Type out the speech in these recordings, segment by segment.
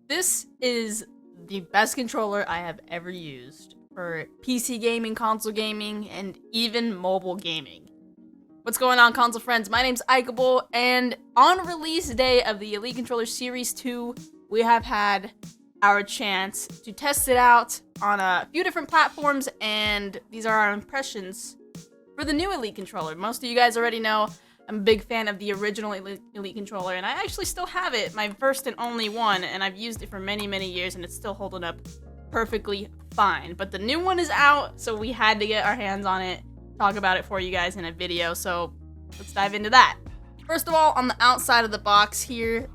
This is the best controller I have ever used for PC gaming, console gaming, and even mobile gaming. What's going on, console friends? My name's Ikeable, and on release day of the Elite Controller Series 2, we have had our chance to test it out on a few different platforms, and these are our impressions for the new Elite Controller. Most of you guys already know I'm a big fan of the original Elite Controller, and I actually still have it, my first and only one, and I've used it for many, many years, and it's still holding up perfectly fine. But the new one is out, so we had to get our hands on it, talk about it for you guys in a video, so let's dive into that. First of all, on the outside of the box here,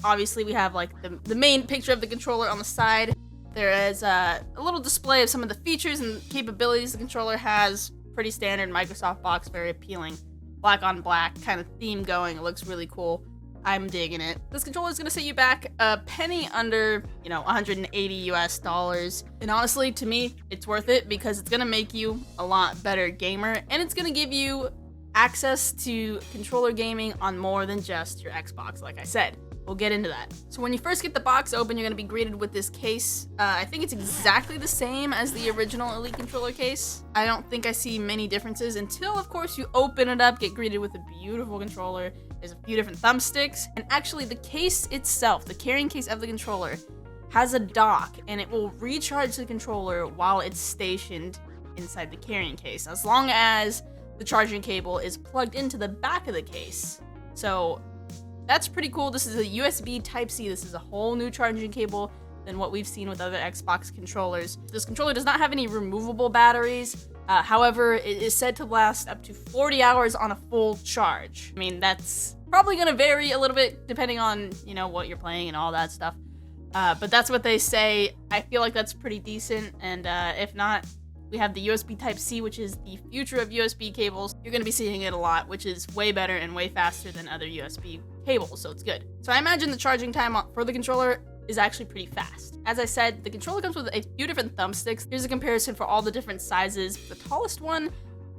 obviously we have like the main picture of the controller on the side. There is a little display of some of the features and capabilities the controller has. Pretty standard Microsoft box, very appealing. Black on black kind of theme going. It looks really cool. I'm digging it. This controller is going to set you back a penny under, $180 US. And honestly, to me, it's worth it because it's going to make you a lot better gamer, and it's going to give you access to controller gaming on more than just your Xbox, like I said. We'll get into that. So when you first get the box open, you're going to be greeted with this case. I think it's exactly the same as the original Elite Controller case. I don't think I see many differences until, of course, you open it up, get greeted with a beautiful controller. There's a few different thumbsticks, and actually the case itself, the carrying case of the controller, has a dock, and it will recharge the controller while it's stationed inside the carrying case, as long as the charging cable is plugged into the back of the case. So that's pretty cool. This is a USB Type-C. This is a whole new charging cable than what we've seen with other Xbox controllers. This controller does not have any removable batteries. However, it is said to last up to 40 hours on a full charge. I mean, that's probably going to vary a little bit depending on, what you're playing and all that stuff. But that's what they say. I feel like that's pretty decent. And if not, we have the USB Type-C, which is the future of USB cables. You're going to be seeing it a lot, which is way better and way faster than other USB cables, so it's good. So I imagine the charging time for the controller is actually pretty fast. As I said, the controller comes with a few different thumbsticks. Here's a comparison for all the different sizes. The tallest one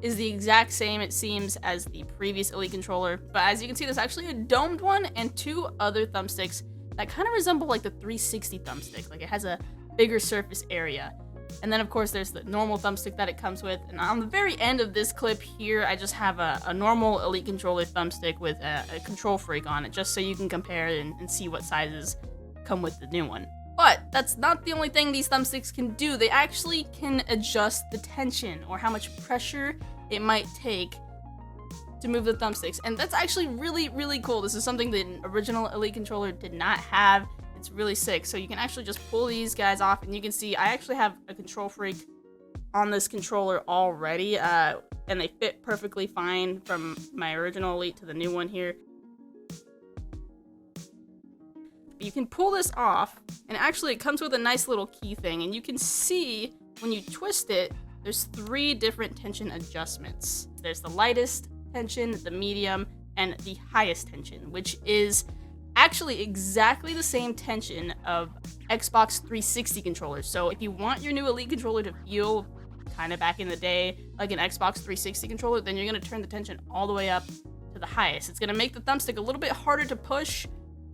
is the exact same, it seems, as the previous Elite Controller. But as you can see, there's actually a domed one and two other thumbsticks that kind of resemble like the 360 thumbstick. Like it has a bigger surface area. And then, of course, there's the normal thumbstick that it comes with. And on the very end of this clip here, I just have a normal Elite Controller thumbstick with a Control Freak on it, just so you can compare and see what sizes come with the new one. But that's not the only thing these thumbsticks can do. They actually can adjust the tension or how much pressure it might take to move the thumbsticks. And that's actually really, really cool. This is something the original Elite Controller did not have. It's really sick. So you can actually just pull these guys off, and you can see I actually have a Control Freak on this controller already, and they fit perfectly fine from my original Elite to the new one here. You can pull this off, and actually it comes with a nice little key thing, and you can see when you twist it, there's 3 different tension adjustments. There's the lightest tension, the medium, and the highest tension, which is actually exactly the same tension of Xbox 360 controllers. So if you want your new Elite Controller to feel kind of back in the day like an Xbox 360 controller, then you're going to turn the tension all the way up to the highest. It's going to make the thumbstick a little bit harder to push,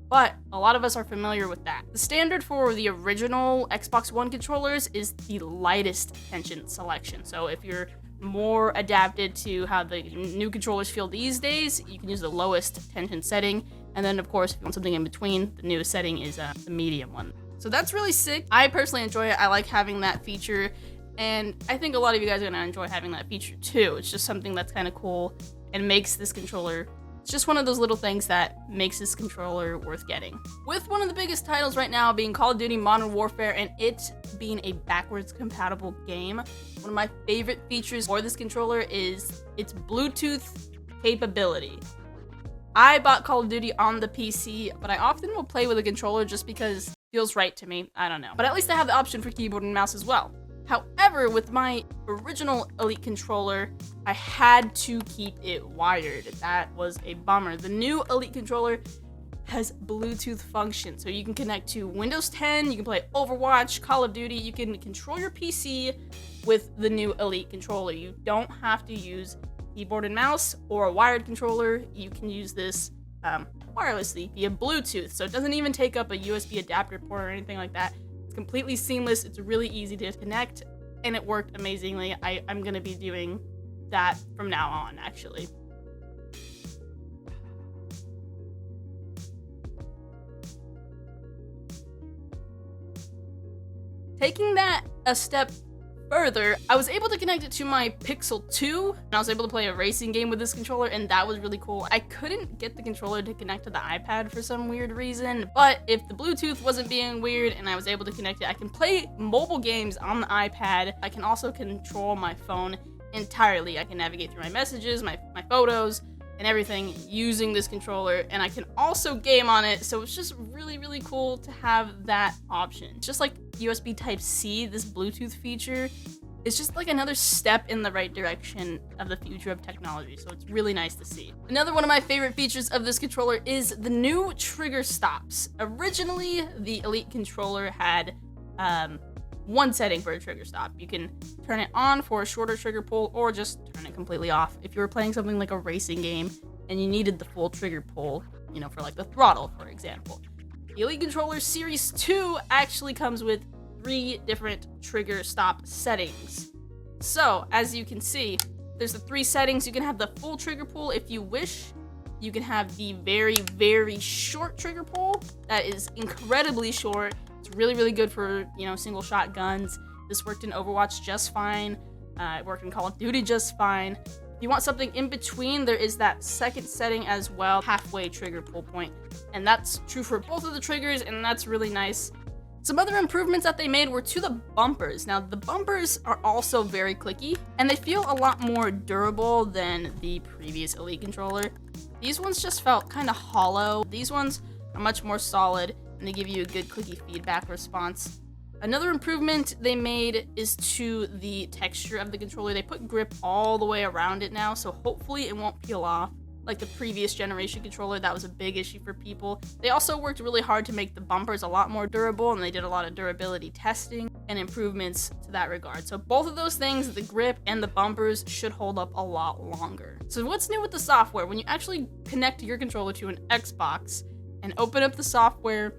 but a lot of us are familiar with that. The standard for the original Xbox One controllers is the lightest tension selection. So if you're more adapted to how the new controllers feel these days, you can use the lowest tension setting. And then, of course, if you want something in between, the newest setting is the medium one. So that's really sick. I personally enjoy it. I like having that feature, and I think a lot of you guys are going to enjoy having that feature too. It's just something that's kind of cool and makes this controller, it's just one of those little things that makes this controller worth getting. With one of the biggest titles right now being Call of Duty Modern Warfare, and it being a backwards compatible game, one of my favorite features for this controller is its Bluetooth capability. I bought Call of Duty on the PC, but I often will play with a controller just because it feels right to me. I don't know. But at least I have the option for keyboard and mouse as well. However, with my original Elite Controller, I had to keep it wired. That was a bummer. The new Elite Controller has Bluetooth function, so you can connect to Windows 10, you can play Overwatch, Call of Duty, you can control your PC with the new Elite Controller. You don't have to use keyboard and mouse or a wired controller. You can use this wirelessly via Bluetooth. So it doesn't even take up a USB adapter port or anything like that. It's completely seamless. It's really easy to connect, and it worked amazingly. I'm going to be doing that from now on, actually. Taking that a step further, I was able to connect it to my Pixel 2, and I was able to play a racing game with this controller, and that was really cool. I couldn't get the controller to connect to the iPad for some weird reason, but if the Bluetooth wasn't being weird and I was able to connect it, I can play mobile games on the iPad. I can also control my phone entirely. I can navigate through my messages, my photos, and everything using this controller, and I can also game on it, so it's just really, really cool to have that option. Just like USB Type-C, this Bluetooth feature is just like another step in the right direction of the future of technology, so it's really nice to see. Another one of my favorite features of this controller is the new trigger stops. Originally, the Elite controller had one setting for a trigger stop. You can turn it on for a shorter trigger pull or just turn it completely off if you were playing something like a racing game and you needed the full trigger pull, you know, for like the throttle, for example. The Elite Controller Series 2 actually comes with 3 different trigger stop settings. So, as you can see, there's the 3 settings. You can have the full trigger pull if you wish. You can have the very, very short trigger pull. That is incredibly short. It's really, really good for, you know, single shot guns. This worked in Overwatch just fine. It worked in Call of Duty just fine. If you want something in between, there is that second setting as well, halfway trigger pull point. And that's true for both of the triggers, and that's really nice. Some other improvements that they made were to the bumpers. Now, the bumpers are also very clicky, and they feel a lot more durable than the previous Elite controller. These ones just felt kind of hollow. These ones are much more solid, and they give you a good clicky feedback response. Another improvement they made is to the texture of the controller. They put grip all the way around it now, so hopefully it won't peel off like the previous generation controller. That was a big issue for people. They also worked really hard to make the bumpers a lot more durable, and they did a lot of durability testing and improvements to that regard. So both of those things, the grip and the bumpers, should hold up a lot longer. So what's new with the software? When you actually connect your controller to an Xbox and open up the software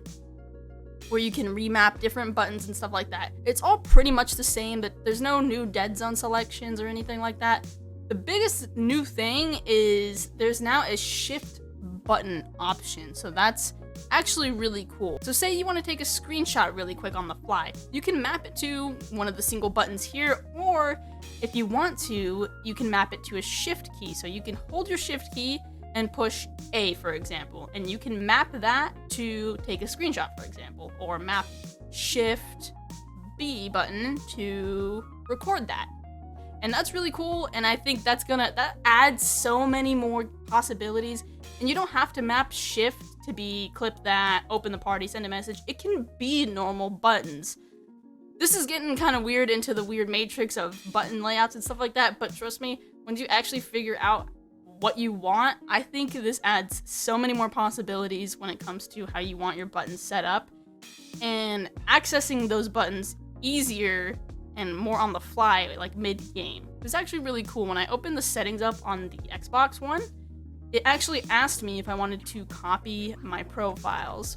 where you can remap different buttons and stuff like that, it's all pretty much the same, but there's no new dead zone selections or anything like that. The biggest new thing is there's now a shift button option, so that's actually really cool. So say you want to take a screenshot really quick on the fly, you can map it to one of the single buttons here, or if you want to, you can map it to a shift key. So you can hold your shift key and push A, for example, and you can map that to take a screenshot, for example, or map Shift B button to record that. And that's really cool, and I think that adds so many more possibilities. And you don't have to map Shift to be clip that, open the party, send a message. It can be normal buttons. This is getting kind of weird into the weird matrix of button layouts and stuff like that, but trust me, when you actually figure out what you want, I think this adds so many more possibilities when it comes to how you want your buttons set up and accessing those buttons easier and more on the fly, like mid-game. It's actually really cool. When I opened the settings up on the Xbox One, it actually asked me if I wanted to copy my profiles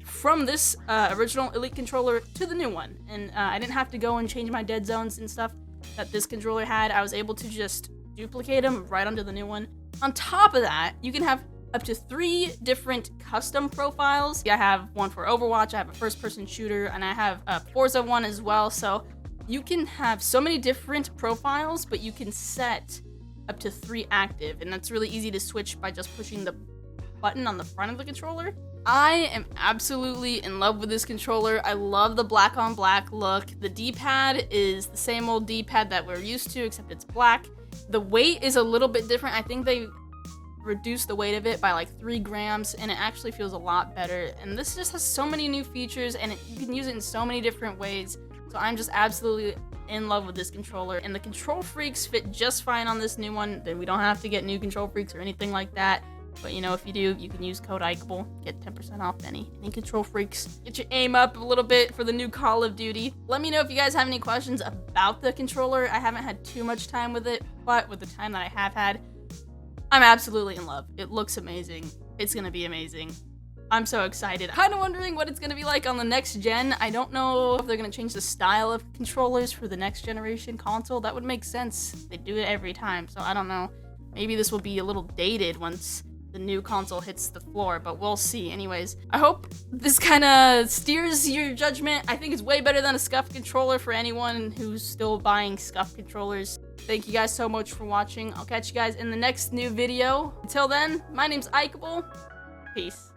from this original Elite controller to the new one. And I didn't have to go and change my dead zones and stuff that this controller had. I was able to just duplicate them right onto the new one. On top of that, you can have up to 3 different custom profiles. I have one for Overwatch, I have a first-person shooter, and I have a Forza one as well. So you can have so many different profiles, but you can set up to 3 active, and that's really easy to switch by just pushing the button on the front of the controller. I am absolutely in love with this controller. I love the black on black look. The D-pad is the same old D-pad that we're used to, except it's black. The weight is a little bit different. I think they reduced the weight of it by like 3 grams, and it actually feels a lot better. And this just has so many new features, and you can use it in so many different ways. So I'm just absolutely in love with this controller, and the control freaks fit just fine on this new one. Then we don't have to get new control freaks or anything like that. But you know, if you do, you can use code Ikeable, get 10% off any control freaks. Get your aim up a little bit for the new Call of Duty. Let me know if you guys have any questions about the controller. I haven't had too much time with it, but with the time that I have had, I'm absolutely in love. It looks amazing. It's gonna be amazing. I'm so excited. Kind of wondering what it's gonna be like on the next gen. I don't know if they're gonna change the style of controllers for the next generation console. That would make sense. They do it every time, so I don't know. Maybe this will be a little dated once the new console hits the floor, but we'll see. Anyways, I hope this kind of steers your judgment. I think it's way better than a scuffed controller for anyone who's still buying scuffed controllers. Thank you guys so much for watching. I'll catch you guys in the next new video. Until then, my name's Ikeable. Peace.